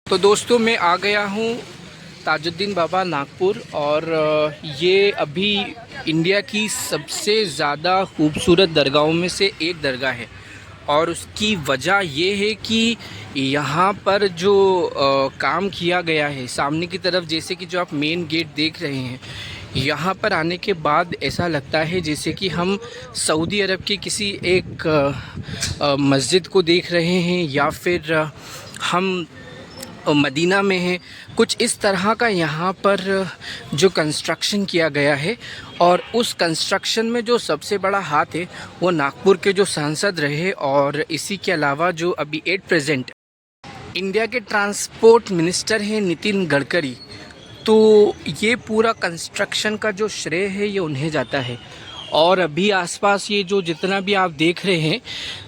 तो दोस्तों मैं आ गया हूँ ताजुद्दीन बाबा नागपुर और ये अभी इंडिया की सबसे ज़्यादा खूबसूरत दरगाहों में से एक दरगाह है। और उसकी वजह ये है कि यहाँ पर जो काम किया गया है सामने की तरफ, जैसे कि जो आप मेन गेट देख रहे हैं, यहाँ पर आने के बाद ऐसा लगता है जैसे कि हम सऊदी अरब के किसी एक मस्जिद को देख रहे हैं या फिर हम मदीना में है। कुछ इस तरह का यहाँ पर जो कंस्ट्रक्शन किया गया है, और उस कंस्ट्रक्शन में जो सबसे बड़ा हाथ है वो नागपुर के जो सांसद रहे, और इसी के अलावा जो अभी एट प्रेजेंट इंडिया के ट्रांसपोर्ट मिनिस्टर हैं नितिन गडकरी। तो ये पूरा कंस्ट्रक्शन का जो श्रेय है ये उन्हें जाता है। और अभी आसपास ये जो जितना भी आप देख रहे हैं,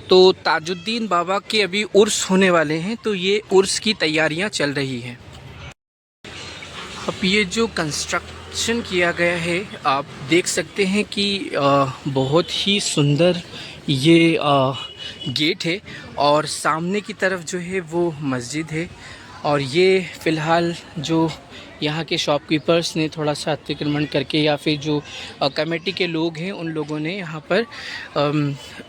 तो ताजुद्दीन बाबा के अभी उर्स होने वाले हैं, तो ये उर्स की तैयारियां चल रही हैं। अब ये जो कंस्ट्रक्शन किया गया है आप देख सकते हैं कि बहुत ही सुंदर ये गेट है, और सामने की तरफ जो है वो मस्जिद है। और ये फ़िलहाल जो यहाँ के शॉपकीपर्स ने थोड़ा सा अतिक्रमण करके, या फिर जो कमेटी के लोग हैं उन लोगों ने यहाँ पर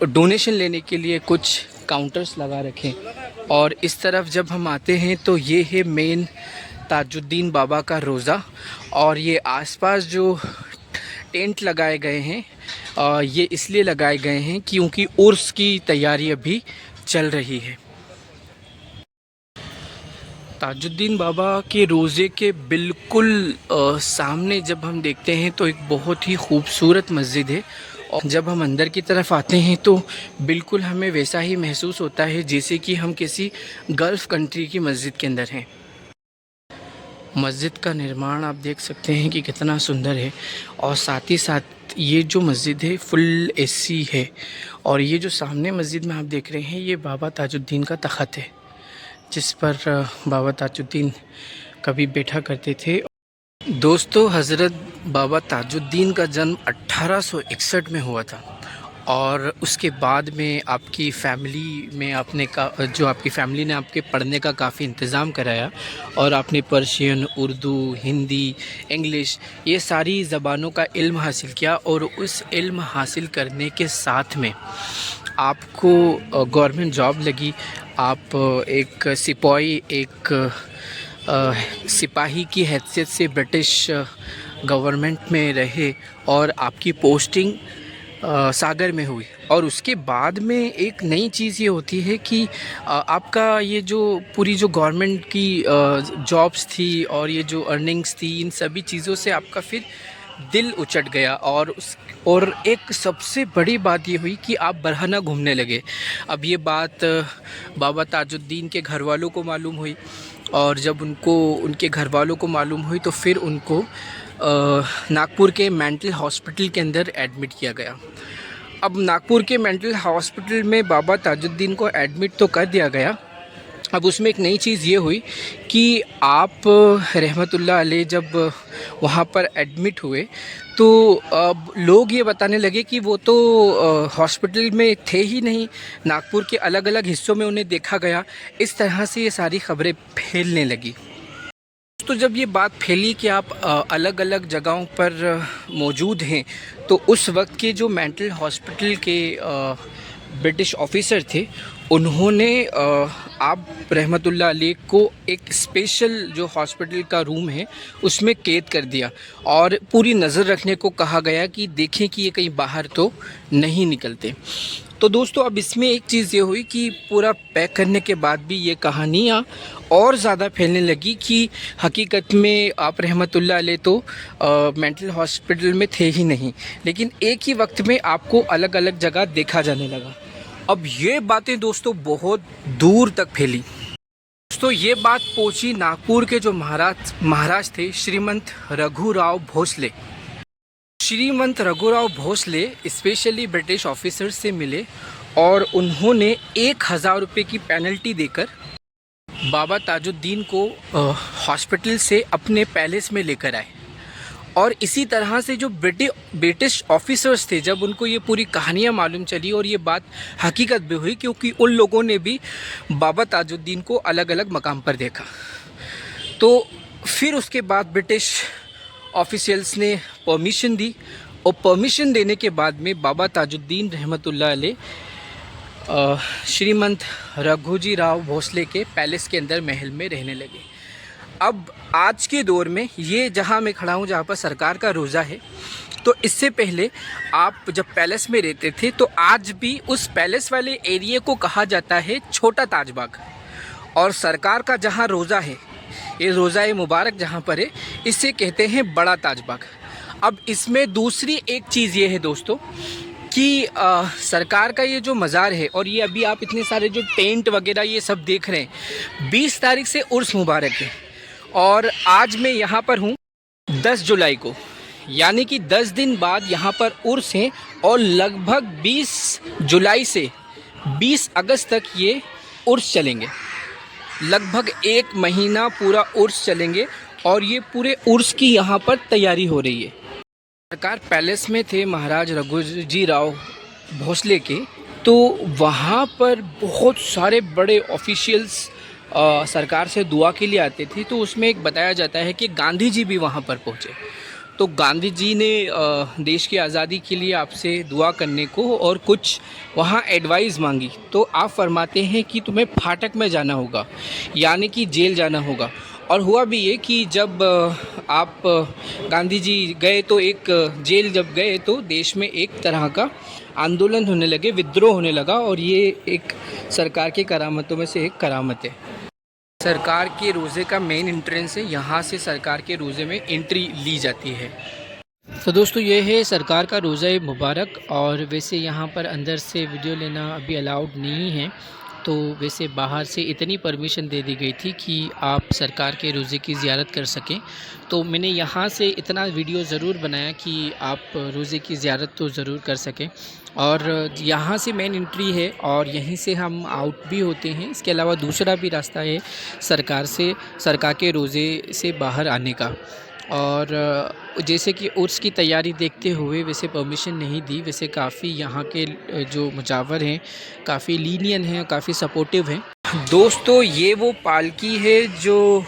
डोनेशन लेने के लिए कुछ काउंटर्स लगा रखे। और इस तरफ जब हम आते हैं तो ये है मेन ताजुद्दीन बाबा का रोज़ा। और ये आसपास जो टेंट लगाए गए हैं ये इसलिए लगाए गए हैं क्योंकि उर्स की तैयारी अभी चल रही है। ताजुद्दीन बाबा के रोज़े के बिल्कुल सामने जब हम देखते हैं तो एक बहुत ही खूबसूरत मस्जिद है। और जब हम अंदर की तरफ आते हैं तो बिल्कुल हमें वैसा ही महसूस होता है जैसे कि हम किसी गल्फ़ कंट्री की मस्जिद के अंदर हैं। मस्जिद का निर्माण आप देख सकते हैं कि कितना सुंदर है, और साथ ही साथ ये जो मस्जिद है फुल एसी है। और ये जो सामने मस्जिद में आप देख रहे हैं ये बाबा ताजुद्दीन का तख़त है, जिस पर बाबा ताजुद्दीन कभी बैठा करते थे। दोस्तों, हज़रत बाबा ताजुद्दीन का जन्म 1861 में हुआ था, और उसके बाद में आपकी फ़ैमिली में आपकी फ़ैमिली ने आपके पढ़ने का काफ़ी इंतज़ाम कराया, और आपने पर्शियन, उर्दू, हिंदी, इंग्लिश ये सारी ज़बानों का इल्म हासिल किया। और उस इल्म हासिल करने के साथ में आपको गवर्नमेंट जॉब लगी। आप एक सिपाही की हैसियत से ब्रिटिश गवर्नमेंट में रहे, और आपकी पोस्टिंग सागर में हुई। और उसके बाद में एक नई चीज़ ये होती है कि आपका ये जो पूरी जो गवर्नमेंट की जॉब्स थी और ये जो अर्निंग्स थी, इन सभी चीज़ों से आपका फिर दिल उचट गया। और एक सबसे बड़ी बात ये हुई कि आप बरहना घूमने लगे। अब ये बात बाबा ताजुद्दीन के घर वालों को मालूम हुई, और जब उनके घर वालों को मालूम हुई तो फिर उनको नागपुर के मेंटल हॉस्पिटल के अंदर एडमिट किया गया। अब नागपुर के मेंटल हॉस्पिटल में बाबा ताजुद्दीन को एडमिट तो कर दिया गया। अब उसमें एक नई चीज़ ये हुई कि आप रहमतुल्लाह अलैह जब वहाँ पर एडमिट हुए तो लोग ये बताने लगे कि वो तो हॉस्पिटल में थे ही नहीं, नागपुर के अलग अलग हिस्सों में उन्हें देखा गया। इस तरह से ये सारी खबरें फैलने लगी। तो जब ये बात फैली कि आप अलग अलग जगहों पर मौजूद हैं, तो उस वक्त के जो मेंटल हॉस्पिटल के ब्रिटिश ऑफिसर थे, उन्होंने आप रहमतुल्लाह अलैह को एक स्पेशल जो हॉस्पिटल का रूम है उसमें कैद कर दिया, और पूरी नज़र रखने को कहा गया कि देखें कि ये कहीं बाहर तो नहीं निकलते। तो दोस्तों, अब इसमें एक चीज़ ये हुई कि पूरा पैक करने के बाद भी ये कहानियाँ और ज़्यादा फैलने लगी कि हकीकत में आप रहमतुल्लाह अलैह तो मेंटल हॉस्पिटल में थे ही नहीं, लेकिन एक ही वक्त में आपको अलग अलग जगह देखा जाने लगा। अब ये बातें दोस्तों बहुत दूर तक फैली। दोस्तों, ये बात पहुंची नागपुर के जो महाराज थे, श्रीमंत रघुराव भोसले। श्रीमंत रघुराव भोसले स्पेशली ब्रिटिश ऑफिसर से मिले, और उन्होंने 1000 रुपये की पेनल्टी देकर बाबा ताजुद्दीन को हॉस्पिटल से अपने पैलेस में लेकर आए। और इसी तरह से जो ब्रिटिश ऑफिसर्स थे, जब उनको ये पूरी कहानियाँ मालूम चली, और ये बात हकीकत भी हुई क्योंकि उन लोगों ने भी बाबा ताजुद्दीन को अलग अलग मकाम पर देखा। तो फिर उसके बाद ब्रिटिश ऑफिशियल्स ने परमिशन दी और परमिशन देने के बाद में बाबा ताजुद्दीन रहमतुल्लाह अलैह श्रीमंत रघुजी राव भोसले के पैलेस के अंदर महल में रहने लगे। अब आज के दौर में ये जहाँ मैं खड़ा हूँ, जहाँ पर सरकार का रोज़ा है, तो इससे पहले आप जब पैलेस में रहते थे तो आज भी उस पैलेस वाले एरिया को कहा जाता है छोटा ताजबाग, और सरकार का जहाँ रोज़ा है, ये रोज़ा मुबारक जहाँ पर है, इसे कहते हैं बड़ा ताजबाग। अब इसमें दूसरी एक चीज़ ये है दोस्तों कि सरकार का ये जो मज़ार है, और ये अभी आप इतने सारे जो टेंट वगैरह ये सब देख रहे हैं, 20 तारीख से उर्स मुबारक है और आज मैं यहाँ पर हूँ 10 जुलाई को, यानी कि 10 दिन बाद यहाँ पर उर्स हैं और लगभग 20 जुलाई से 20 अगस्त तक ये उर्स चलेंगे। लगभग 1 महीना पूरा उर्स चलेंगे और ये पूरे उर्स की यहाँ पर तैयारी हो रही है। सरकार पैलेस में थे महाराज रघुजी राव भोसले के, तो वहाँ पर बहुत सारे बड़े ऑफिशियल्स सरकार से दुआ के लिए आते थे। तो उसमें एक बताया जाता है कि गांधी जी भी वहाँ पर पहुँचे, तो गांधी जी ने देश की आज़ादी के लिए आपसे दुआ करने को और कुछ वहाँ एडवाइस मांगी। तो आप फरमाते हैं कि तुम्हें फाटक में जाना होगा, यानी कि जेल जाना होगा। और हुआ भी ये कि जब आप गांधी जी गए तो एक जेल जब गए तो देश में एक तरह का आंदोलन होने लगे, विद्रोह होने लगा, और ये एक सरकार की करामतों में से एक करामत है। सरकार के रोज़े का मेन एंट्रेंस है, यहाँ से सरकार के रोज़े में एंट्री ली जाती है। तो दोस्तों ये है सरकार का रोज़ा मुबारक, और वैसे यहाँ पर अंदर से वीडियो लेना अभी अलाउड नहीं है, तो वैसे बाहर से इतनी परमिशन दे दी गई थी कि आप सरकार के रोज़े की ज़ियारत कर सकें। तो मैंने यहाँ से इतना वीडियो ज़रूर बनाया कि आप रोज़े की ज़ियारत तो ज़रूर कर सकें। और यहाँ से मेन एंट्री है और यहीं से हम आउट भी होते हैं। इसके अलावा दूसरा भी रास्ता है सरकार के रोज़े से बाहर आने का। और जैसे कि उर्स की तैयारी देखते हुए वैसे परमिशन नहीं दी, वैसे काफ़ी यहाँ के जो मुजावर हैं काफ़ी लीनियन हैं, काफ़ी सपोर्टिव हैं। दोस्तों ये वो पालकी है जो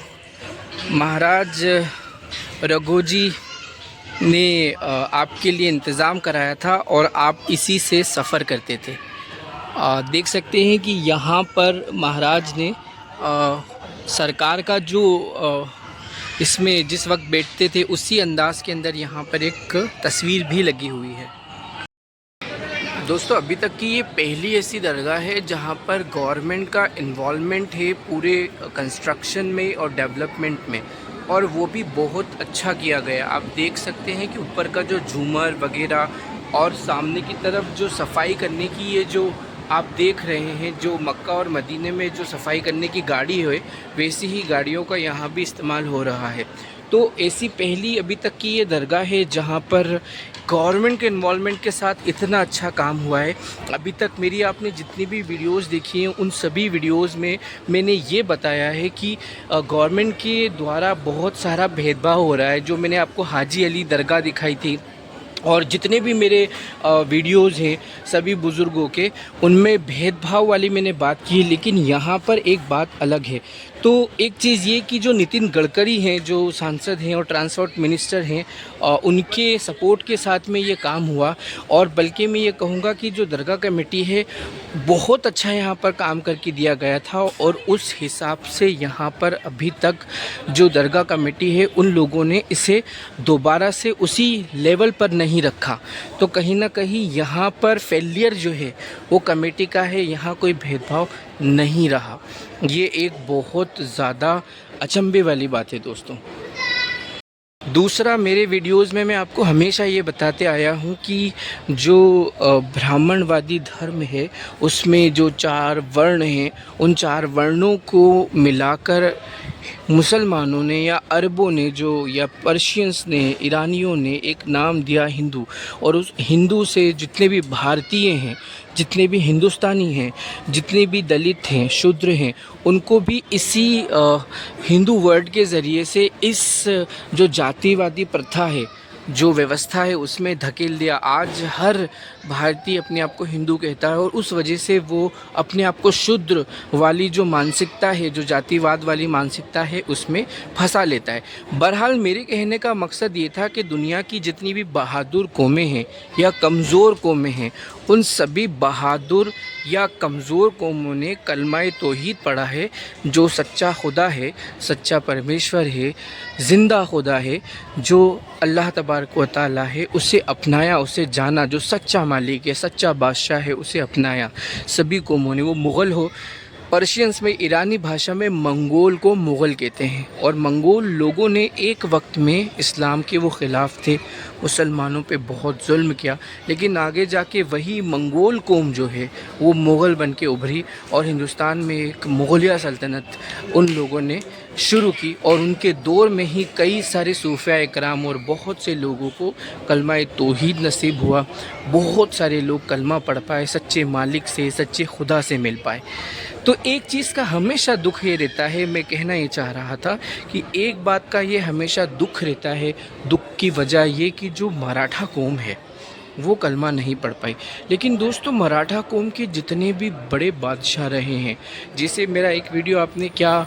महाराज रघुजी ने आपके लिए इंतज़ाम कराया था और आप इसी से सफ़र करते थे। देख सकते हैं कि यहाँ पर महाराज ने सरकार का जो इसमें जिस वक्त बैठते थे उसी अंदाज़ के अंदर यहाँ पर एक तस्वीर भी लगी हुई है। दोस्तों अभी तक की ये पहली ऐसी दरगाह है जहाँ पर गवर्नमेंट का इन्वॉल्वमेंट है पूरे कंस्ट्रक्शन में और डेवलपमेंट में, और वो भी बहुत अच्छा किया गया। आप देख सकते हैं कि ऊपर का जो झूमर वगैरह और सामने की तरफ जो सफाई करने की ये जो आप देख रहे हैं, जो मक्का और मदीने में जो सफाई करने की गाड़ी है वैसी ही गाड़ियों का यहाँ भी इस्तेमाल हो रहा है। तो ऐसी पहली अभी तक की ये दरगाह है जहाँ पर गवर्नमेंट के इन्वॉल्वमेंट के साथ इतना अच्छा काम हुआ है। अभी तक मेरी आपने जितनी भी वीडियोस देखी हैं उन सभी वीडियोस में मैंने ये बताया है कि गवर्नमेंट के द्वारा बहुत सारा भेदभाव हो रहा है। जो मैंने आपको हाजी अली दरगाह दिखाई थी और जितने भी मेरे वीडियोज़ हैं सभी बुज़ुर्गों के, उनमें भेदभाव वाली मैंने बात की है। लेकिन यहाँ पर एक बात अलग है। तो एक चीज़ ये कि जो नितिन गडकरी हैं, जो सांसद हैं और ट्रांसपोर्ट मिनिस्टर हैं, उनके सपोर्ट के साथ में ये काम हुआ। और बल्कि मैं ये कहूँगा कि जो दरगाह कमेटी है बहुत अच्छा यहाँ पर काम करके दिया गया था, और उस हिसाब से यहाँ पर अभी तक जो दरगाह कमेटी है उन लोगों ने इसे दोबारा से उसी लेवल पर नहीं रखा। तो कहीं ना कहीं यहाँ पर फेलियर जो है वो कमेटी का है, यहाँ कोई भेदभाव नहीं रहा। ये एक बहुत ज़्यादा अचंभे वाली बात है दोस्तों। दूसरा, मेरे वीडियोज़ में मैं आपको हमेशा ये बताते आया हूँ कि जो ब्राह्मणवादी धर्म है उसमें जो 4 वर्ण हैं उन 4 वर्णों को मिलाकर मुसलमानों ने या अरबों ने जो या पर्शियंस ने, ईरानियों ने एक नाम दिया हिंदू। और उस हिंदू से जितने भी भारतीय हैं, जितने भी हिंदुस्तानी हैं, जितने भी दलित हैं, शूद्र हैं, उनको भी इसी हिंदू वर्ड के ज़रिए से इस जो जातिवादी प्रथा है, जो व्यवस्था है उसमें धकेल दिया। आज हर भारतीय अपने आप को हिंदू कहता है और उस वजह से वो अपने आप को शूद्र वाली जो मानसिकता है, जो जातिवाद वाली मानसिकता है, उसमें फंसा लेता है। बहरहाल मेरे कहने का मकसद ये था कि दुनिया की जितनी भी बहादुर कौमें हैं या कमज़ोर कौमें हैं, उन सभी बहादुर या कमज़ोर कौमों ने कलमाए तौहीद पढ़ा है। जो सच्चा खुदा है, सच्चा परमेश्वर है, ज़िंदा खुदा है, जो अल्लाह तबारक व तआला है, उसे अपनाया, उसे जाना। जो सच्चा मालिक है, सच्चा बादशाह है, उसे अपनाया सभी कौमों ने। वो मुग़ल हो, पर्शियंस में, ईरानी भाषा में मंगोल को मुग़ल कहते हैं। और मंगोल लोगों ने एक वक्त में इस्लाम के वो ख़िलाफ़ थे, मुसलमानों पे बहुत जुल्म किया, लेकिन आगे जाके वही मंगोल कौम जो है वो मुग़ल बन के उभरी और हिंदुस्तान में एक मुग़लिया सल्तनत उन लोगों ने शुरू की। और उनके दौर में ही कई सारे सूफिया इकराम और बहुत से लोगों को कलमा तौहीद नसीब हुआ। बहुत सारे लोग कलमा पढ़ पाए, सच्चे मालिक से, सच्चे खुदा से मिल पाए। तो एक चीज़ का हमेशा दुख ये रहता है, मैं कहना ये चाह रहा था कि एक बात का ये हमेशा दुख रहता है। दुख की वजह ये कि जो मराठा कौम है वो कलमा नहीं पढ़ पाई। लेकिन दोस्तों, मराठा कौम के जितने भी बड़े बादशाह रहे हैं, जैसे मेरा एक वीडियो आपने, क्या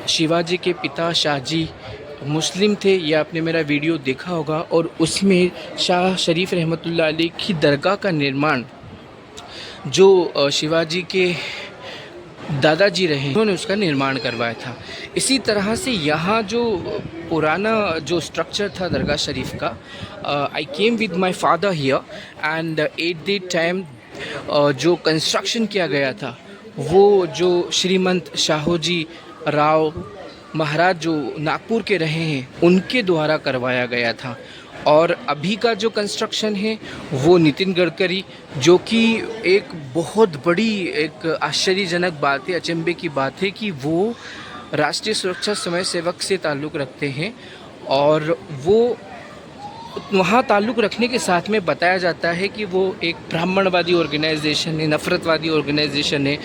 शिवाजी के पिता शाहजी मुस्लिम थे, या आपने मेरा वीडियो देखा होगा, और उसमें शाह शरीफ रहमतुल्लाह अलैह की दरगाह का निर्माण जो शिवाजी के दादाजी रहे, उन्होंने उसका निर्माण करवाया था। इसी तरह से यहाँ जो पुराना जो स्ट्रक्चर था दरगाह शरीफ का, I came with my father here and at the time जो कंस्ट्रक्शन किया गया था, वो जो श्रीमंत शाहूजी राव महाराज जो नागपुर के रहे हैं, उनके द्वारा करवाया गया था। और अभी का जो कंस्ट्रक्शन है वो नितिन गडकरी, जो कि एक बहुत बड़ी एक आश्चर्यजनक बात है, अचंभे की बात है कि वो राष्ट्रीय सुरक्षा समय सेवक से ताल्लुक़ रखते हैं। और वो वहाँ ताल्लुक़ रखने के साथ में बताया जाता है कि वो एक ब्राह्मणवादी ऑर्गेनाइजेशन है, नफ़रतवादी ऑर्गेनाइजेशन है।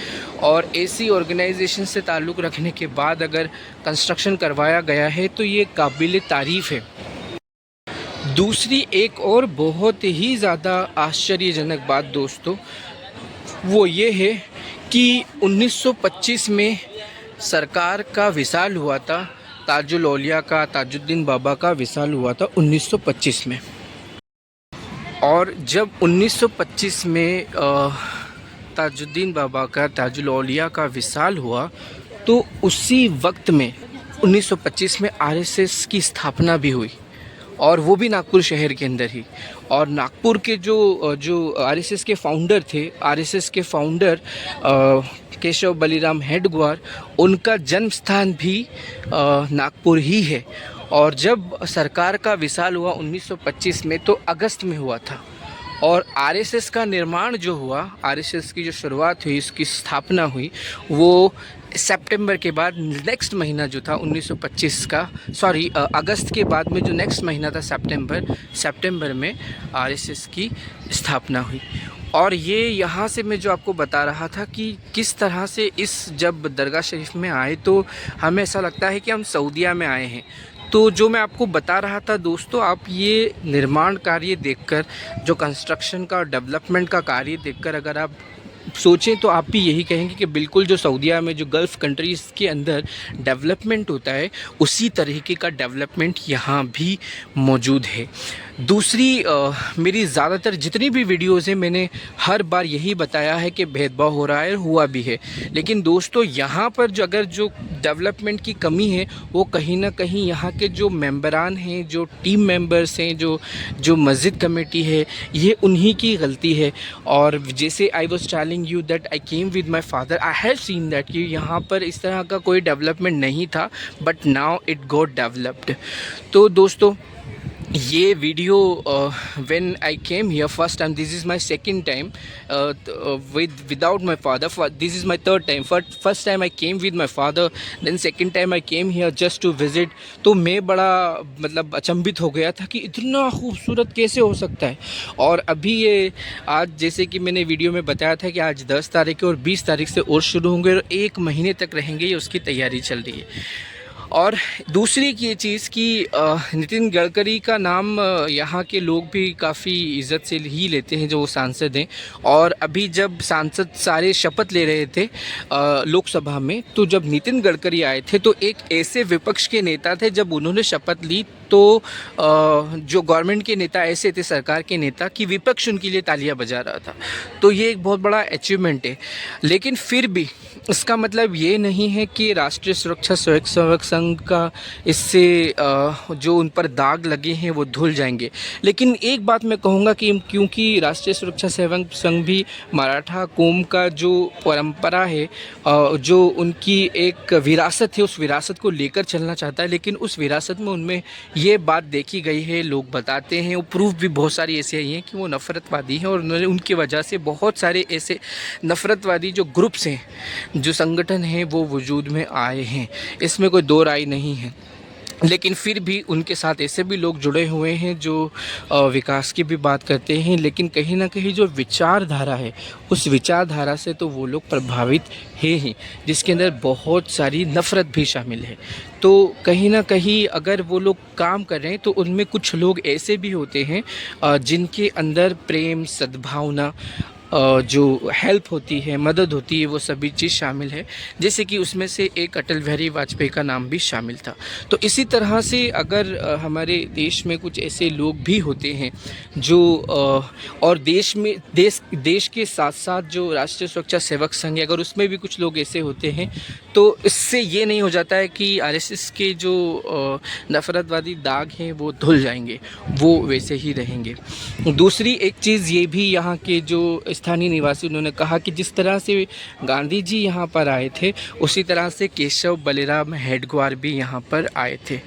और ऐसी ऑर्गेनाइजेशन से ताल्लुक़ रखने के बाद अगर कंस्ट्रक्शन करवाया गया है तो ये काबिल तारीफ़ है। दूसरी एक और बहुत ही ज़्यादा आश्चर्यजनक बात दोस्तों, वो ये है कि 1925 में सरकार का विसाल हुआ था, ताजुल औलिया का, ताजुद्दीन बाबा का विसाल हुआ था 1925 में। और जब 1925 में ताजुद्दीन बाबा का, ताजुल औलिया का विसाल हुआ, तो उसी वक्त में 1925 में आरएसएस की स्थापना भी हुई, और वो भी नागपुर शहर के अंदर ही। और नागपुर के जो आरएसएस के फाउंडर थे, आरएसएस के फाउंडर केशव बलिराम हेडगेवार, उनका जन्म स्थान भी नागपुर ही है। और जब सरकार का विसाल हुआ 1925 में, तो अगस्त में हुआ था। और आरएसएस का निर्माण जो हुआ, आरएसएस की जो शुरुआत हुई, इसकी स्थापना हुई, वो सितंबर के बाद नेक्स्ट महीना जो था 1925 का, अगस्त के बाद में जो नेक्स्ट महीना था सितंबर में आरएसएस की स्थापना हुई। और ये यहाँ से मैं जो आपको बता रहा था कि किस तरह से इस जब दरगाह शरीफ में आए तो हमें ऐसा लगता है कि हम सऊदीया में आए हैं। तो जो मैं आपको बता रहा था दोस्तों, आप ये निर्माण कार्य देखकर, जो कंस्ट्रक्शन का डेवलपमेंट का कार्य देखकर अगर आप सोचें तो आप भी यही कहेंगे कि बिल्कुल जो सऊदीया में, जो गल्फ़ कंट्रीज़ के अंदर डेवलपमेंट होता है, उसी तरीके का डेवलपमेंट यहाँ भी मौजूद है। दूसरी मेरी ज़्यादातर जितनी भी वीडियोज़ हैं, मैंने हर बार यही बताया है कि भेदभाव हो रहा है, हुआ भी है। लेकिन दोस्तों, यहाँ पर जो अगर जो डेवलपमेंट की कमी है, वो कहीं ना कहीं यहाँ के जो मेंबरान हैं, जो टीम मेंबर्स हैं, जो मस्जिद कमेटी है, ये उन्हीं की गलती है। और जैसे I was telling you that I came with my father, I have seen that कि यहाँ पर इस तरह का कोई डेवलपमेंट नहीं था, but now it got developed. तो दोस्तों, ये video when I came here first time, this is my second time without my father, this is my third time. First time I came with my father, then second time I came here just to visit. तो मैं बड़ा मतलब अचंभित हो गया था कि इतना खूबसूरत कैसे हो सकता है। और अभी ये आज, जैसे कि मैंने वीडियो में बताया था कि आज 10 तारीख है और 20 तारीख से और शुरू होंगे और 1 महीने तक रहेंगे, ये उसकी तैयारी चल रही है। और दूसरी की ये चीज़ कि नितिन गडकरी का नाम यहाँ के लोग भी काफ़ी इज़्ज़त से ही लेते हैं जो वो सांसद हैं। और अभी जब सांसद सारे शपथ ले रहे थे लोकसभा में, तो जब नितिन गडकरी आए थे तो एक ऐसे विपक्ष के नेता थे, जब उन्होंने शपथ ली तो जो गवर्नमेंट के नेता ऐसे थे, सरकार के नेता, कि विपक्ष उनके लिए तालियां बजा रहा था। तो ये एक बहुत बड़ा अचीवमेंट है। लेकिन फिर भी इसका मतलब ये नहीं है कि राष्ट्रीय सुरक्षा सेवक संघ का इससे जो उन पर दाग लगे हैं वो धुल जाएंगे। लेकिन एक बात मैं कहूँगा कि क्योंकि राष्ट्रीय सुरक्षा सेवक संघ भी मराठा कौम का जो परंपरा है, जो उनकी एक विरासत है, उस विरासत को लेकर चलना चाहता है। लेकिन उस विरासत में उनमें ये बात देखी गई है, लोग बताते हैं, वो प्रूफ भी बहुत सारी ऐसे आई हैं कि वो नफ़रतवादी हैं। और उन्होंने उनकी वजह से बहुत सारे ऐसे नफ़रतवादी जो ग्रुप्स हैं, जो संगठन हैं, वो वजूद में आए हैं। इसमें कोई दो राय नहीं है। लेकिन फिर भी उनके साथ ऐसे भी लोग जुड़े हुए हैं जो विकास की भी बात करते हैं। लेकिन कहीं ना कहीं जो विचारधारा है, उस विचारधारा से तो वो लोग प्रभावित है ही, जिसके अंदर बहुत सारी नफ़रत भी शामिल है। तो कहीं ना कहीं अगर वो लोग काम कर रहे हैं तो उनमें कुछ लोग ऐसे भी होते हैं जिनके अंदर प्रेम, सद्भावना, जो हेल्प होती है, मदद होती है, वो सभी चीज़ शामिल है। जैसे कि उसमें से एक अटल बिहारी वाजपेयी का नाम भी शामिल था। तो इसी तरह से अगर हमारे देश में कुछ ऐसे लोग भी होते हैं जो और देश के साथ साथ जो राष्ट्रीय सुरक्षा सेवक संघ है, अगर उसमें भी कुछ लोग ऐसे होते हैं, तो इससे ये नहीं हो जाता है कि आरएसएस के जो नफ़रतवादी दाग हैं वो धुल जाएंगे, वो वैसे ही रहेंगे। दूसरी एक चीज़ ये भी यहाँ के जो स्थानीय निवासी, उन्होंने कहा कि जिस तरह से गांधी जी यहाँ पर आए थे, उसी तरह से केशव बलिराम हेडगेवार भी यहाँ पर आए थे।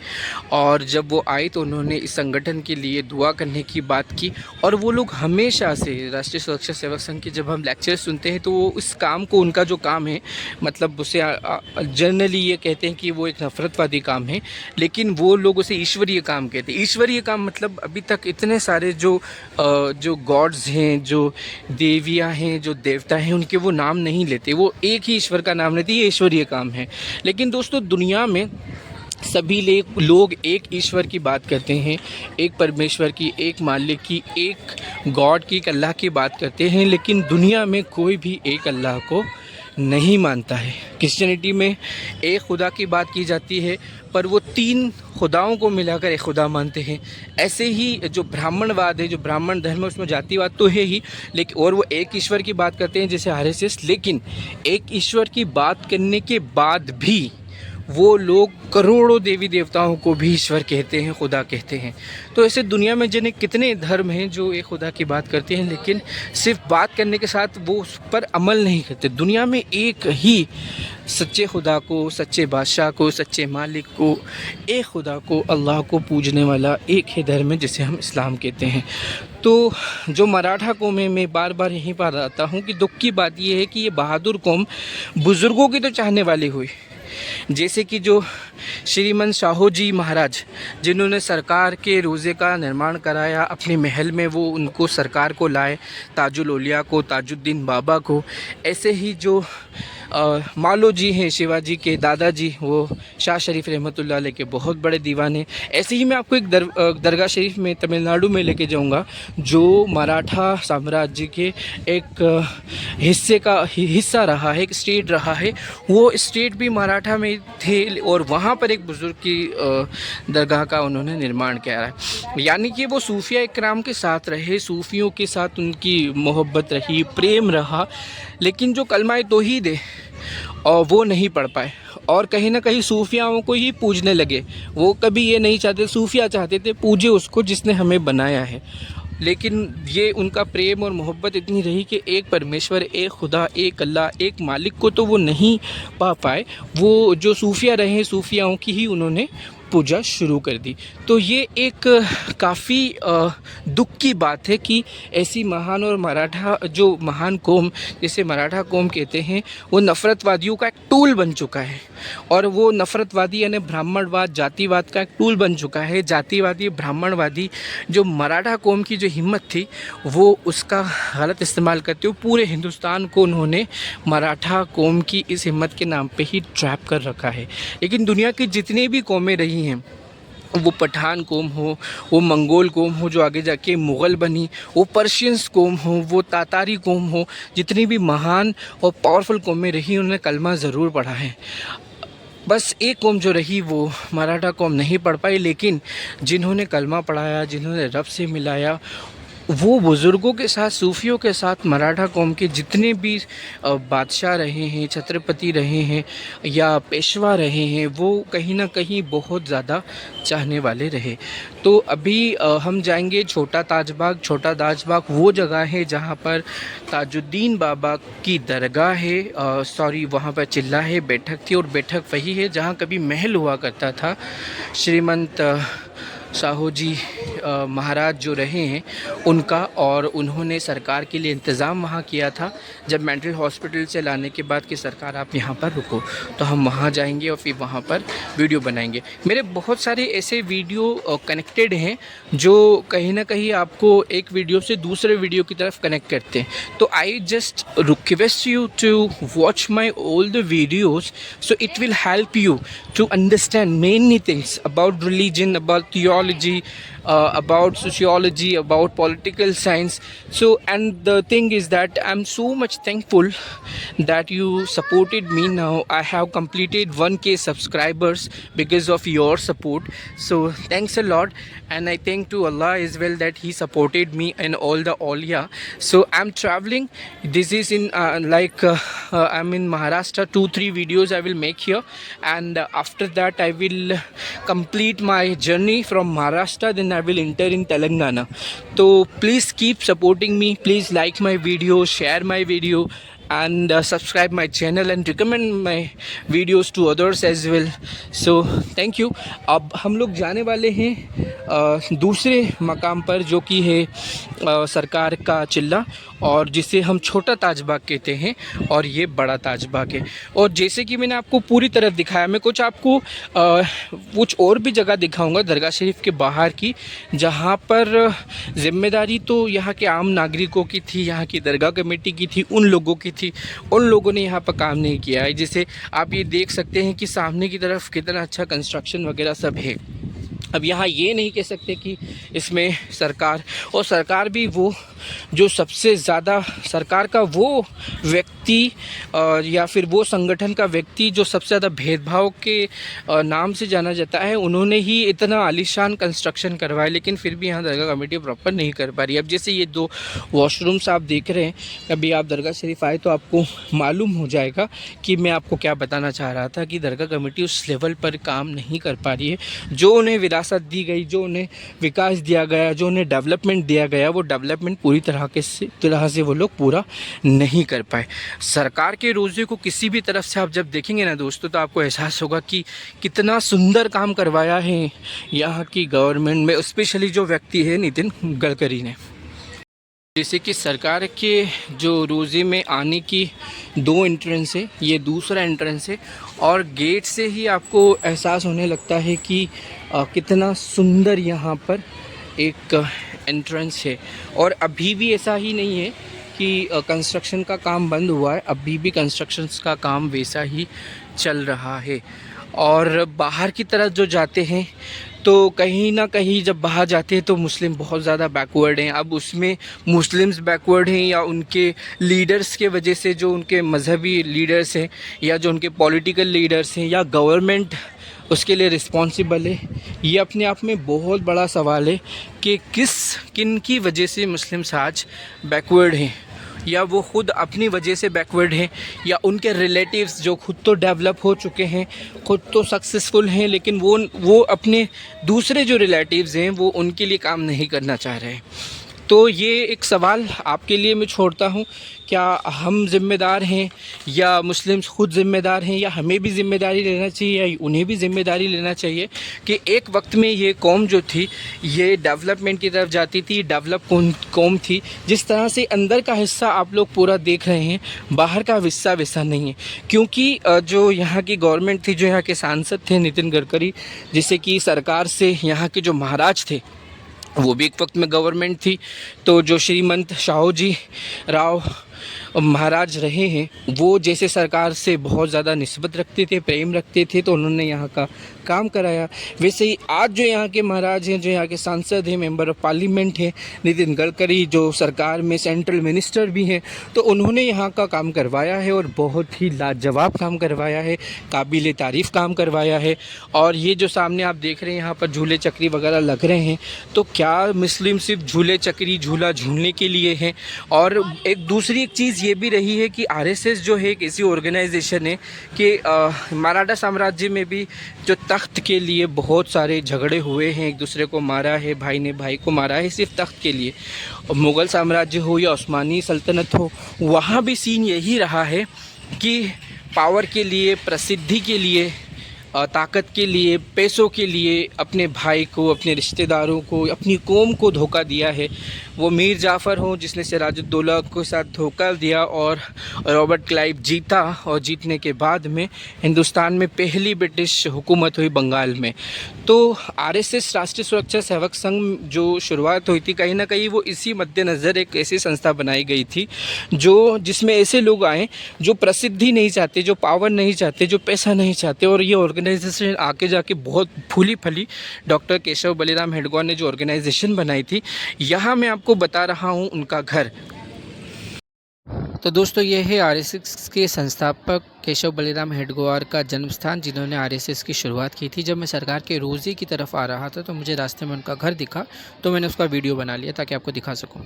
और जब वो आए तो उन्होंने इस संगठन के लिए दुआ करने की बात की। और वो लोग हमेशा से, राष्ट्रीय सुरक्षा सेवक संघ के जब हम लेक्चर सुनते हैं, तो वो इस काम को, उनका जो काम है, मतलब उसे जनरली ये कहते हैं कि वो एक नफ़रतवादी काम है, लेकिन वो लोग उसे ईश्वरीय काम कहते हैं। ईश्वरीय काम मतलब अभी तक इतने सारे जो गॉड्स हैं, जो देवियाँ हैं, जो देवता हैं, उनके वो नाम नहीं लेते, वो एक ही ईश्वर का नाम लेते, ये ईश्वरीय काम है। लेकिन दोस्तों, दुनिया में सभी लोग एक ईश्वर की बात करते हैं, एक परमेश्वर की, एक मालिक की, एक गॉड की, एक अल्लाह की बात करते हैं। लेकिन दुनिया में कोई भी एक अल्लाह को नहीं मानता है। क्रिश्चियनिटी में एक खुदा की बात की जाती है, पर वो 3 खुदाओं को मिलाकर एक खुदा मानते हैं। ऐसे ही जो ब्राह्मणवाद है, जो ब्राह्मण धर्म है, उसमें जातिवाद तो है ही, लेकिन और वो एक ईश्वर की बात करते हैं जैसे आरएसएस। लेकिन एक ईश्वर की बात करने के बाद भी वो लोग करोड़ों देवी देवताओं को भी ईश्वर कहते हैं, खुदा कहते हैं। तो ऐसे दुनिया में जिन्हें कितने धर्म हैं जो एक खुदा की बात करते हैं, लेकिन सिर्फ बात करने के साथ वो उस पर अमल नहीं करते। दुनिया में एक ही सच्चे खुदा को, सच्चे बादशाह को, सच्चे मालिक को, एक खुदा को, अल्लाह को पूजने वाला एक ही धर्म है जिसे हम इस्लाम कहते हैं। तो जो मराठा कौम है, मैं बार बार यहीं पर आता हूँ कि दुख की बात यह है कि ये बहादुर कौम बुज़ुर्गों की तो चाहने वाली हुई, जैसे कि जो श्रीमन शाहू जी महाराज, जिन्होंने सरकार के रोज़े का निर्माण कराया अपने महल में, वो उनको सरकार को लाए, ताजुल औलिया को, ताजुद्दीन बाबा को। ऐसे ही जो मालो जी हैं, शिवाजी के दादाजी, वो शाह शरीफ रहमतुल्लाह अलैह के बहुत बड़े दीवाने। ऐसे ही मैं आपको एक दरगाह शरीफ में तमिलनाडु में लेके जाऊंगा, जो मराठा साम्राज्य के एक हिस्सा रहा है, एक स्टेट रहा है। वो स्टेट भी मराठा में थे और वहाँ पर एक बुज़ुर्ग की दरगाह का उन्होंने निर्माण किया है। यानी कि वो सूफिया इकराम के साथ रहे, सूफियों के साथ उनकी मोहब्बत रही, प्रेम रहा, लेकिन जो कलमाए तौहीद है और वो नहीं पढ़ पाए और कहीं ना कहीं सूफियाओं को ही पूजने लगे। वो कभी ये नहीं चाहते, सूफिया चाहते थे पूजे उसको जिसने हमें बनाया है। लेकिन ये उनका प्रेम और मोहब्बत इतनी रही कि एक परमेश्वर, एक खुदा, एक अल्लाह, एक मालिक को तो वो नहीं पा पाए। वो जो सूफिया रहे, सूफियाओं की ही उन्होंने पूजा शुरू कर दी। तो ये एक काफ़ी दुख की बात है कि ऐसी महान और मराठा जो महान कौम जिसे मराठा कौम कहते हैं वो नफ़रतवादियों का एक टूल बन चुका है। और वो नफ़रतवादी यानी ब्राह्मणवाद जातिवाद का एक टूल बन चुका है। जातिवादी ब्राह्मणवादी जो मराठा कौम की जो हिम्मत थी वो उसका गलत इस्तेमाल करते हुए पूरे हिंदुस्तान को उन्होंने मराठा कौम की इस हिम्मत के नाम पे ही ट्रैप कर रखा है। लेकिन दुनिया की जितनी भी कौमें रही हैं, वो पठान कौम हो, वो मंगोल कौम हो जो आगे जाके मुग़ल बनी, वो पर्शियंस कौम हो, वो तातारी कौम हो, जितनी भी महान और पावरफुल कौमें रही उन्होंने कलमा ज़रूर पढ़ा है। बस एक कौम जो रही वो मराठा कौम नहीं पढ़ पाई, लेकिन जिन्होंने कलमा पढ़ाया, जिन्होंने रब से मिलाया, वो बुज़ुर्गों के साथ सूफ़ियों के साथ मराठा कौम के जितने भी बादशाह रहे हैं, छत्रपति रहे हैं या पेशवा रहे हैं, वो कहीं ना कहीं बहुत ज़्यादा चाहने वाले रहे। तो अभी हम जाएंगे छोटा ताजबाग। छोटा ताजबाग वो जगह है जहाँ पर ताजुद्दीन बाबा की दरगाह है, सॉरी वहाँ पर चिल्ला है, बैठक थी, और बैठक वही है जहाँ कभी महल हुआ करता था। श्रीमंत साहू जी महाराज जो रहे हैं उनका, और उन्होंने सरकार के लिए इंतज़ाम वहाँ किया था जब मेंटल हॉस्पिटल से लाने के बाद कि सरकार आप यहाँ पर रुको। तो हम वहाँ जाएंगे और फिर वहाँ पर वीडियो बनाएंगे। मेरे बहुत सारे ऐसे वीडियो कनेक्टेड हैं जो कहीं ना कहीं आपको एक वीडियो से दूसरे वीडियो की तरफ कनेक्ट करते हैं। तो I just request you to watch my all the videos so it will help you to understand many things about religion, about theology, about sociology, about political science. So, and the thing is that I'm so much thankful that you supported me. Now I have completed 1K subscribers because of your support. So thanks a lot, and I thank to Allah as well that He supported me and all the Aulia. So I'm traveling. This is in I'm in Maharashtra. 2-3 videos I will make here, and after that I will complete my journey from Maharashtra. Then I will enter in Telangana. So please keep supporting me. Please like my video, share my video, and subscribe my channel and recommend my videos to others as well. So thank you. अब हम लोग जाने वाले हैं दूसरे मकाम पर जो कि है सरकार का चिल्ला, और जिसे हम छोटा ताजबाग कहते हैं, और ये बड़ा ताजबाग है। और जैसे कि मैंने आपको पूरी तरफ दिखाया, मैं कुछ आपको कुछ और भी जगह दिखाऊंगा दरगाह शरीफ के बाहर की, जहाँ पर ज़िम्मेदारी तो यहाँ के आम नागरिकों की थी, यहाँ की दरगाह कमेटी की थी, उन लोगों की थी। उन लोगों ने यहाँ पर काम नहीं किया है। जैसे आप ये देख सकते हैं कि सामने की तरफ कितना अच्छा कंस्ट्रक्शन वगैरह सब है। अब यहाँ ये नहीं कह सकते कि इसमें सरकार भी वो जो सबसे ज़्यादा सरकार का वो व्यक्ति या फिर वो संगठन का व्यक्ति जो सबसे ज़्यादा भेदभाव के नाम से जाना जाता है, उन्होंने ही इतना आलीशान कंस्ट्रक्शन करवाया, लेकिन फिर भी यहाँ दरगाह कमेटी प्रॉपर नहीं कर पा रही। अब जैसे ये 2 वॉशरूम्स आप देख रहे हैं, कभी आप दरगाह शरीफ आए तो आपको मालूम हो जाएगा कि मैं आपको क्या बताना चाह रहा था कि दरगाह कमेटी उस लेवल पर काम नहीं कर पा रही है। जो उन्हें विरासत दी गई, जो उन्हें विकास दिया गया, जो उन्हें डेवलपमेंट दिया गया, वो डेवलपमेंट पूरी तरह से वो लोग पूरा नहीं कर पाए। सरकार के रोज़े को किसी भी तरफ से आप जब देखेंगे ना दोस्तों, तो आपको एहसास होगा कि कितना सुंदर काम करवाया है यहाँ की गवर्नमेंट में, स्पेशली जो व्यक्ति है नितिन गडकरी ने। जैसे कि सरकार के जो रोज़े में आने की 2 एंट्रेंस है, ये दूसरा एंट्रेंस है, और गेट से ही आपको एहसास होने लगता है कि कितना सुंदर यहाँ पर एक एंट्रेंस है। और अभी भी ऐसा ही नहीं है कि कंस्ट्रक्शन का काम बंद हुआ है, अभी भी कंस्ट्रक्शन का काम वैसा ही चल रहा है। और बाहर की तरफ जो जाते हैं तो कहीं ना कहीं जब बाहर जाते हैं तो मुस्लिम बहुत ज़्यादा बैकवर्ड हैं। अब उसमें मुस्लिम्स बैकवर्ड हैं या उनके लीडर्स के वजह से, जो उनके मजहबी लीडर्स हैं या जो उनके पॉलिटिकल लीडर्स हैं, या गवर्नमेंट उसके लिए रिस्पॉन्सिबल है, ये अपने आप में बहुत बड़ा सवाल है कि किन की वजह से मुस्लिम्स आज बैकवर्ड हैं, या वो ख़ुद अपनी वजह से बैकवर्ड हैं, या उनके रिलेटिव्स जो खुद तो डेवलप हो चुके हैं, खुद तो सक्सेसफुल हैं, लेकिन वो अपने दूसरे जो रिलेटिव्स हैं वो उनके लिए काम नहीं करना चाह रहे हैं। तो ये एक सवाल आपके लिए मैं छोड़ता हूँ, क्या हम ज़िम्मेदार हैं या मुस्लिम्स खुद ज़िम्मेदार हैं, या हमें भी ज़िम्मेदारी लेना चाहिए या उन्हें भी ज़िम्मेदारी लेना चाहिए कि एक वक्त में ये कौम जो थी ये डेवलपमेंट की तरफ जाती थी, डेवलप कौम थी। जिस तरह से अंदर का हिस्सा आप लोग पूरा देख रहे हैं, बाहर का हिस्सा वैसा नहीं है। क्योंकि जो यहाँ की गवर्नमेंट थी, जो यहाँ के सांसद थे नितिन गडकरी, जिससे कि सरकार से यहाँ के जो महाराज थे वो भी एक वक्त में गवर्नमेंट थी, तो जो श्रीमंत शाहूजी राव महाराज रहे हैं वो जैसे सरकार से बहुत ज़्यादा निस्बत रखते थे, प्रेम रखते थे, तो उन्होंने यहाँ का काम कराया। वैसे ही आज जो यहाँ के महाराज हैं, जो यहाँ के सांसद हैं, मेंबर ऑफ पार्लियामेंट हैं, नितिन गडकरी जो सरकार में सेंट्रल मिनिस्टर भी हैं, तो उन्होंने यहाँ का काम करवाया है और बहुत ही लाजवाब काम करवाया है, काबिल तारीफ़ काम करवाया है। और ये जो सामने आप देख रहे हैं यहाँ पर झूले चक्री वगैरह लग रहे हैं, तो क्या मुस्लिम सिर्फ झूले चक्री झूला झूलने के लिए हैं? और एक दूसरी एक चीज़ ये भी रही है कि आरएसएस जो है एक ऐसी ऑर्गेनाइजेशन है कि मराठा साम्राज्य में भी जो तख्त के लिए बहुत सारे झगड़े हुए हैं, एक दूसरे को मारा है, भाई ने भाई को मारा है सिर्फ तख्त के लिए। मुग़ल साम्राज्य हो या उस्मानी सल्तनत हो, वहाँ भी सीन यही रहा है कि पावर के लिए, प्रसिद्धि के लिए, ताकत के लिए, पैसों के लिए अपने भाई को, अपने रिश्तेदारों को, अपनी कौम को धोखा दिया है। वो मीर जाफ़र हो जिसने सिराजुद्दौला के साथ धोखा दिया और रॉबर्ट क्लाइव जीता, और जीतने के बाद में हिंदुस्तान में पहली ब्रिटिश हुकूमत हुई बंगाल में। तो आरएसएस राष्ट्रीय सुरक्षा सेवक संघ जो शुरुआत हुई थी, कहीं ना कहीं वो इसी मद्देनज़र एक ऐसी संस्था बनाई गई थी जो जिसमें ऐसे लोग आए जो प्रसिद्धि नहीं चाहते, जो पावर नहीं चाहते, जो पैसा नहीं चाहते। और ये ऑर्गेनाइजेशन आके जाके बहुत फूली फली। डॉक्टर केशव बलिराम हेडगेवार ने जो ऑर्गेनाइजेशन बनाई थी, यहाँ मैं आपको बता रहा हूँ उनका घर। तो दोस्तों ये है आरएसएस के संस्थापक केशव बलिराम हेडगेवार का जन्म स्थान, जिन्होंने आरएसएस की शुरुआत की थी। जब मैं सरकार के रोज़े की तरफ आ रहा था तो मुझे रास्ते में उनका घर दिखा, तो मैंने उसका वीडियो बना लिया ताकि आपको दिखा सकूं।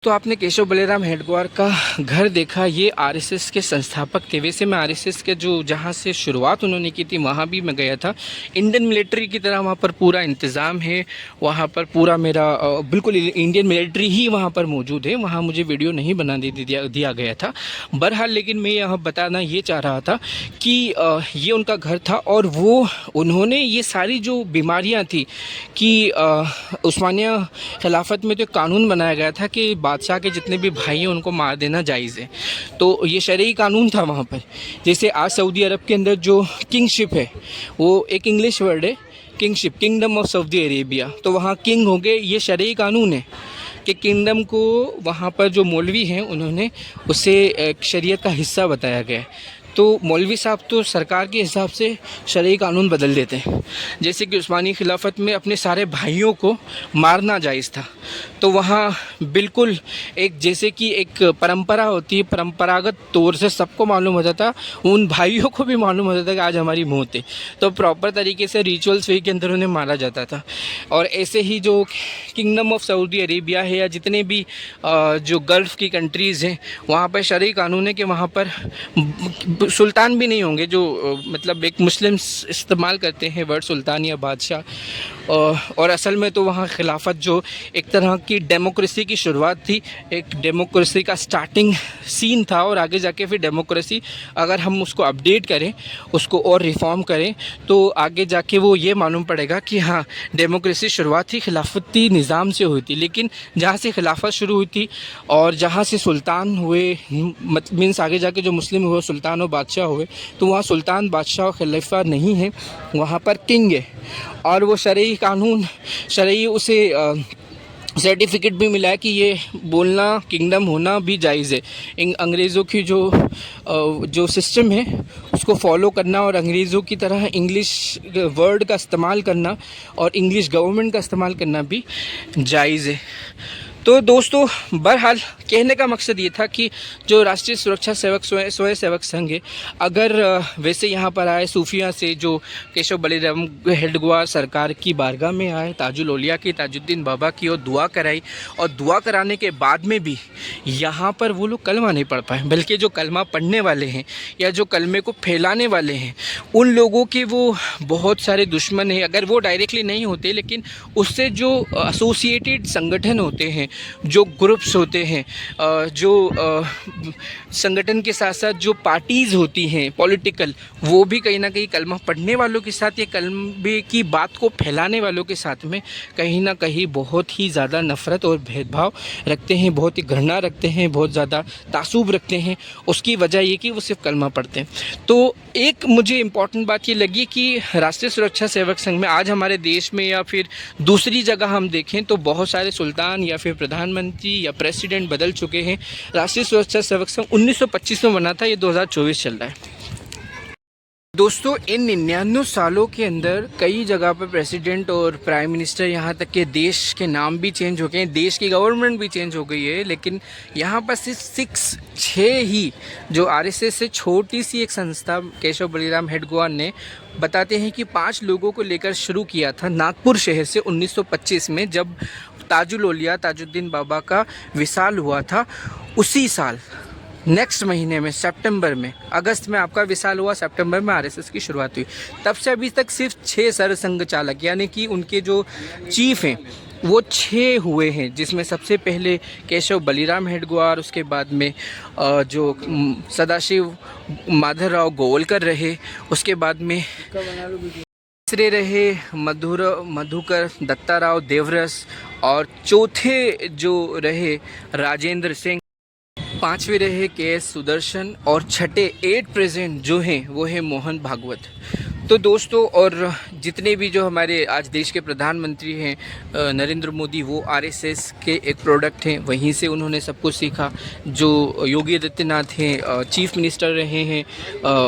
तो आपने केशव बलिराम हेडगेवार का घर देखा, ये आरएसएस के संस्थापक थे। वैसे मैं आरएसएस के जो जहाँ से शुरुआत उन्होंने की थी वहाँ भी मैं गया था। इंडियन मिलिट्री की तरह वहाँ पर पूरा इंतज़ाम है, वहाँ पर पूरा मेरा बिल्कुल इंडियन मिलिट्री ही वहाँ पर मौजूद है। वहाँ मुझे वीडियो नहीं बनाने दिया गया था। बहरहाल लेकिन मैं यहाँ बताना ये चाह रहा था कि ये उनका घर था, और वो उन्होंने ये सारी जो बीमारियाँ थी कि उस्मानिया खिलाफत में तो कानून बनाया गया था कि बादशाह के जितने भी भाई हैं उनको मार देना जायज़ है। तो ये शरई कानून था वहाँ पर। जैसे आज सऊदी अरब के अंदर जो किंगशिप है, वो एक इंग्लिश वर्ड है kingship, kingdom of Saudi Arabia. तो वहाँ किंग हो गए, ये शरई कानून है कि किंगडम को वहाँ पर जो मौलवी हैं उन्होंने उसे शरीयत का हिस्सा बताया गया है। तो मौलवी साहब तो सरकार के हिसाब से शरई कानून बदल देते हैं। जैसे कि उस्मानी खिलाफत में अपने सारे भाइयों को मारना जायज़ था, तो वहाँ बिल्कुल एक जैसे कि एक परंपरा होती है, परंपरागत तौर से सबको मालूम होता था, उन भाइयों को भी मालूम होता था कि आज हमारी मौत है, तो प्रॉपर तरीके से रिचुअल्स वे के अंदर उन्हें मारा जाता था। और ऐसे ही जो किंगडम ऑफ सऊदी अरेबिया है या जितने भी जो गल्फ़ की कंट्रीज़ हैं, वहाँ पर शरई कानून है कि वहाँ पर सुल्तान भी नहीं होंगे, जो मतलब एक मुस्लिम्स इस्तेमाल करते हैं वर्ड सुल्तान या बादशाह। और असल में तो वहाँ खिलाफत जो एक तरह की डेमोक्रेसी की शुरुआत थी, एक डेमोक्रेसी का स्टार्टिंग सीन था, और आगे जाके फिर डेमोक्रेसी अगर हम उसको अपडेट करें, उसको और रिफॉर्म करें, तो आगे जाके वो ये मालूम पड़ेगा कि हाँ, डेमोक्रेसी शुरुआत ही खिलाफती निज़ाम से हुई थी। लेकिन जहाँ से खिलाफत शुरू हुई थी और जहाँ से सुल्तान हुए, मीन्स आगे जाके जो मुस्लिम हुए सुल्तान और बादशाह हुए, तो वहाँ सुल्तान बादशाह और खलीफा नहीं है, वहाँ पर किंग है। और वो शरई कानून, शरई उसे सर्टिफिकेट भी मिला है कि ये बोलना, किंगडम होना भी जायज़ है। अंग्रेज़ों की जो सिस्टम है उसको फॉलो करना, और अंग्रेज़ों की तरह इंग्लिश वर्ड का इस्तेमाल करना और इंग्लिश गवर्नमेंट का इस्तेमाल करना भी जायज़ है। तो दोस्तों बहरहाल कहने का मकसद ये था कि जो राष्ट्रीय सुरक्षा सेवक स्वयं सेवक संघ है, अगर वैसे यहाँ पर आए सूफिया से जो केशव बलिराम हेडगेवार सरकार की बारगाह में आए, ताजुल औलिया की, ताजुद्दीन बाबा की, और दुआ कराई, और दुआ कराने के बाद में भी यहाँ पर वो लोग कलमा नहीं पढ़ पाए, बल्कि जो कलमा पढ़ने वाले हैं या जो कलमे को फैलाने वाले हैं उन लोगों के वो बहुत सारे दुश्मन हैं। अगर वो डायरेक्टली नहीं होते, लेकिन उससे जो एसोसिएटेड संगठन होते हैं, जो ग्रुप्स होते हैं, जो संगठन के साथ साथ जो पार्टीज़ होती हैं पॉलिटिकल, वो भी कहीं ना कहीं कलमा पढ़ने वालों के साथ, ये कलमे की बात को फैलाने वालों के साथ में कहीं ना कहीं बहुत ही ज़्यादा नफ़रत और भेदभाव रखते हैं, बहुत ही घृणा रखते हैं, बहुत ज़्यादा तासुब रखते हैं। उसकी वजह ये कि वो सिर्फ कलमा पढ़ते हैं। तो एक मुझे इम्पॉर्टेंट बात ये लगी कि राष्ट्रीय सुरक्षा सेवक संघ में आज हमारे देश में या फिर दूसरी जगह हम देखें तो बहुत सारे सुल्तान या फिर प्रधानमंत्री या प्रेसिडेंट बदल चुके हैं। राष्ट्रीय सुरक्षा सेवक संघ 1925 में बना था, ये 2024 चल रहा है। दोस्तों, इन 99 सालों के अंदर कई जगह पर प्रेसिडेंट और प्राइम मिनिस्टर, यहाँ तक के देश के नाम भी चेंज हो गए हैं, देश की गवर्नमेंट भी चेंज हो गई है, लेकिन यहाँ पर सिर्फ 6 ही जो आरएसएस से छोटी सी एक संस्था केशव बलिराम हेडगेवार ने बताते हैं कि 5 लोगों को लेकर शुरू किया था नागपुर शहर से 1925 में, जब ताजुल औलिया ताजुद्दीन बाबा का विसाल हुआ था। उसी साल नेक्स्ट महीने में सितंबर में, अगस्त में आपका विसाल हुआ, सितंबर में आरएसएस की शुरुआत हुई। तब से अभी तक सिर्फ 6 सरसंघ चालक, यानी कि उनके जो चीफ हैं वो 6 हुए हैं, जिसमें सबसे पहले केशव बलिराम हेडगेवार, उसके बाद में जो सदाशिव माधवराव गोवलकर रहे, उसके बाद में तीसरे रहे मधुकर दत्ताराव देवरस, और चौथे जो रहे राजेंद्र सिंह, 5वें रहे के.एस. सुदर्शन, और छठे 8 प्रेजेंट जो हैं वो है मोहन भागवत। तो दोस्तों, और जितने भी जो हमारे आज देश के प्रधानमंत्री हैं नरेंद्र मोदी, वो आरएसएस के एक प्रोडक्ट हैं, वहीं से उन्होंने सब कुछ सीखा। जो योगी आदित्यनाथ हैं, चीफ मिनिस्टर रहे हैं,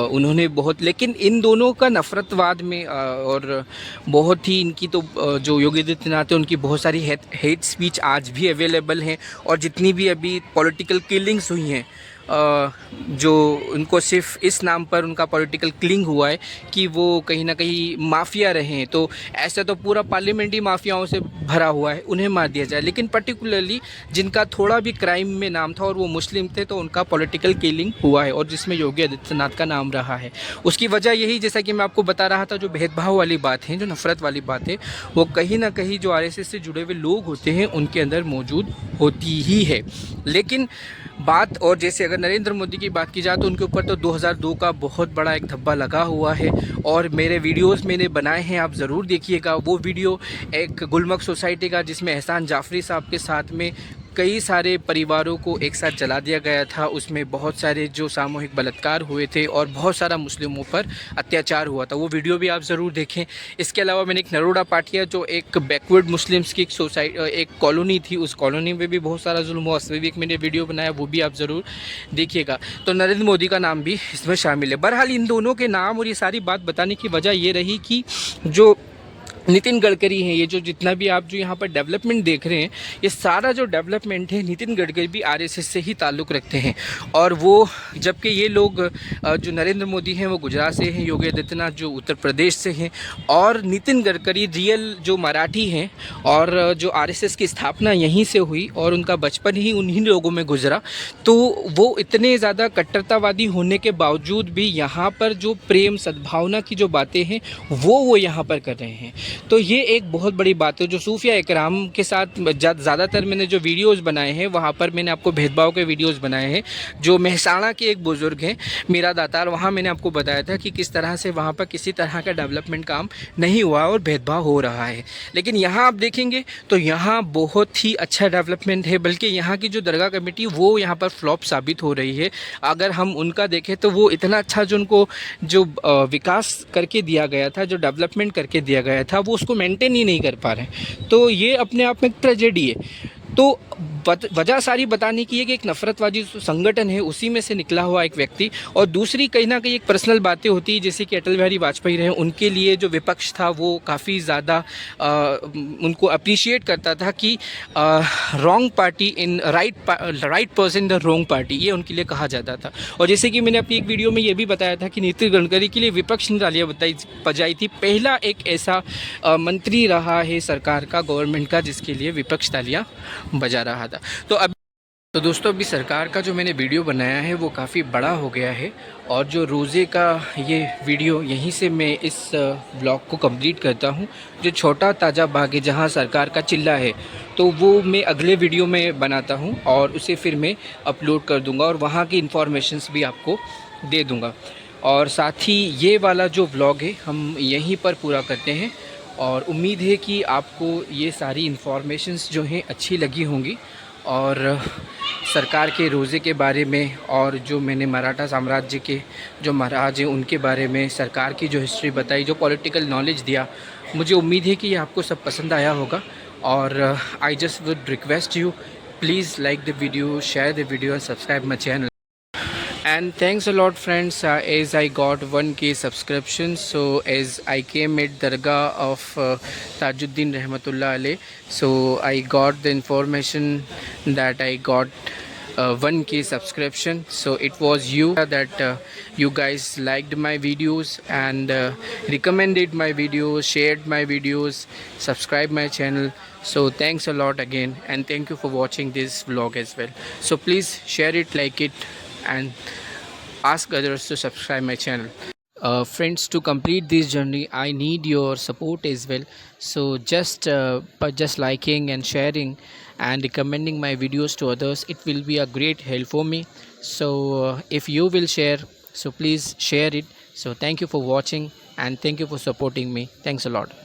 उन्होंने बहुत, लेकिन इन दोनों का नफरतवाद में और बहुत ही इनकी तो जो योगी आदित्यनाथ है उनकी बहुत सारी हेट स्पीच आज भी अवेलेबल हैं, और जितनी भी अभी पॉलिटिकल किलिंग्स हुई हैं, जो उनको सिर्फ इस नाम पर उनका पॉलिटिकल किलिंग हुआ है कि वो कहीं ना कहीं माफिया रहे हैं, तो ऐसा तो पूरा पार्लियामेंट ही माफियाओं से भरा हुआ है, उन्हें मार दिया जाए। लेकिन पर्टिकुलरली जिनका थोड़ा भी क्राइम में नाम था और वो मुस्लिम थे, तो उनका पॉलिटिकल किलिंग हुआ है, और जिसमें योगी आदित्यनाथ का नाम रहा है। उसकी वजह यही, जैसा कि मैं आपको बता रहा था, जो भेदभाव वाली बात है, जो नफरत वाली बात है, वो कहीं ना कहीं जो आरएसएस से जुड़े हुए लोग होते हैं उनके अंदर मौजूद होती ही है। लेकिन बात, और जैसे अगर नरेंद्र मोदी की बात की जाए तो उनके ऊपर तो 2002 का बहुत बड़ा एक धब्बा लगा हुआ है, और मेरे वीडियोस मैंने बनाए हैं, आप ज़रूर देखिएगा। वो वीडियो एक गुलमर्ग सोसाइटी का, जिसमें एहसान जाफरी साहब के साथ में कई सारे परिवारों को एक साथ जला दिया गया था, उसमें बहुत सारे जो सामूहिक बलात्कार हुए थे और बहुत सारा मुस्लिमों पर अत्याचार हुआ था, वो वीडियो भी आप ज़रूर देखें। इसके अलावा मैंने एक नरोड़ा पाटिया, जो एक बैकवर्ड मुस्लिम्स की एक कॉलोनी थी, उस कॉलोनी में भी बहुत सारा जुल्म हुआ, उस पर भी एक मैंने वीडियो बनाया, वो भी आप ज़रूर देखिएगा। तो नरेंद्र मोदी का नाम भी इसमें शामिल है। बहरहाल इन दोनों के नाम और ये सारी बात बताने की वजह ये रही कि जो नितिन गडकरी हैं, ये जो जितना भी आप जो यहाँ पर डेवलपमेंट देख रहे हैं, ये सारा जो डेवलपमेंट है, नितिन गडकरी भी आरएसएस से ही ताल्लुक़ रखते हैं। और वो, जबकि ये लोग जो नरेंद्र मोदी हैं वो गुजरात से हैं, योगी आदित्यनाथ जो उत्तर प्रदेश से हैं, और नितिन गडकरी रियल जो मराठी हैं, और जो आरएसएस की स्थापना यहीं से हुई और उनका बचपन ही उन्हीं लोगों में गुजरा। तो वो इतने ज़्यादा कट्टरतावादी होने के बावजूद भी यहाँ पर जो प्रेम सद्भावना की जो बातें हैं वो यहाँ पर कर रहे हैं। तो ये एक बहुत बड़ी बात है। जो सूफिया इकराम के साथ ज़्यादातर मैंने जो वीडियोस बनाए हैं, वहाँ पर मैंने आपको भेदभाव के वीडियोस बनाए हैं। जो मेहसाणा के एक बुज़ुर्ग हैं मीरा दातार, वहाँ मैंने आपको बताया था कि किस तरह से वहाँ पर किसी तरह का डेवलपमेंट काम नहीं हुआ और भेदभाव हो रहा है। लेकिन यहाँ आप देखेंगे तो यहाँ बहुत ही अच्छा डेवलपमेंट है, बल्कि यहाँ की जो दरगाह कमेटी वो यहाँ पर फ्लॉप साबित हो रही है। अगर हम उनका देखें तो वो इतना अच्छा जो उनको जो विकास करके दिया गया था, जो डेवलपमेंट करके दिया गया था, वो उसको मेंटेन ही नहीं कर पा रहे हैं। तो ये अपने आप में एक ट्रेजेडी है। तो वजह सारी बताने की है कि एक नफरतवादी जो संगठन है उसी में से निकला हुआ एक व्यक्ति, और दूसरी कहीं ना कहीं एक पर्सनल बातें होती है, जैसे कि अटल बिहारी वाजपेयी रहे, उनके लिए जो विपक्ष था वो काफ़ी ज़्यादा उनको अप्रिशिएट करता था कि wrong party in right person in the wrong party, ये उनके लिए कहा जाता था। और जैसे कि मैंने अपनी एक वीडियो में ये भी बताया था कि नितिन गडकरी के लिए विपक्ष ने तालियां बजाई थी, पहला एक ऐसा मंत्री रहा है सरकार का, गवर्नमेंट का, जिसके लिए विपक्ष तालियां बजा रहा था। तो दोस्तों अभी सरकार का जो मैंने वीडियो बनाया है वो काफ़ी बड़ा हो गया है, और जो रोज़े का ये वीडियो यहीं से मैं इस ब्लॉग को कंप्लीट करता हूँ। जो छोटा ताज़ा बाग है जहाँ सरकार का चिल्ला है, तो वो मैं अगले वीडियो में बनाता हूँ और उसे फिर मैं अपलोड कर दूँगा और वहाँ की इन्फॉर्मेशंस भी आपको दे दूँगा। और साथ ही ये वाला जो व्लॉग है हम यहीं पर पूरा करते हैं, और उम्मीद है कि आपको ये सारी इन्फॉर्मेशंस जो हैं अच्छी लगी होंगी, और सरकार के रोज़े के बारे में, और जो मैंने मराठा साम्राज्य के जो महाराज हैं उनके बारे में, सरकार की जो हिस्ट्री बताई, जो पॉलिटिकल नॉलेज दिया, मुझे उम्मीद है कि ये आपको सब पसंद आया होगा। और I just would request you, please like the video, share the video and subscribe my channel. And thanks a lot friends, as I got 1K subscriptions, so as I came at Dargah of Tajuddin Rahmatullah Alayh, so I got the information that I got 1K subscription. So it was you that you guys liked my videos and recommended my videos, shared my videos, subscribed my channel. So thanks a lot again, and thank you for watching this vlog as well. So please share it, like it, and ask others to subscribe my channel. Friends, to complete this journey I need your support as well. So just liking and sharing and recommending my videos to others, it will be a great help for me. So if you will share, so please share it. So thank you for watching and thank you for supporting me. Thanks a lot.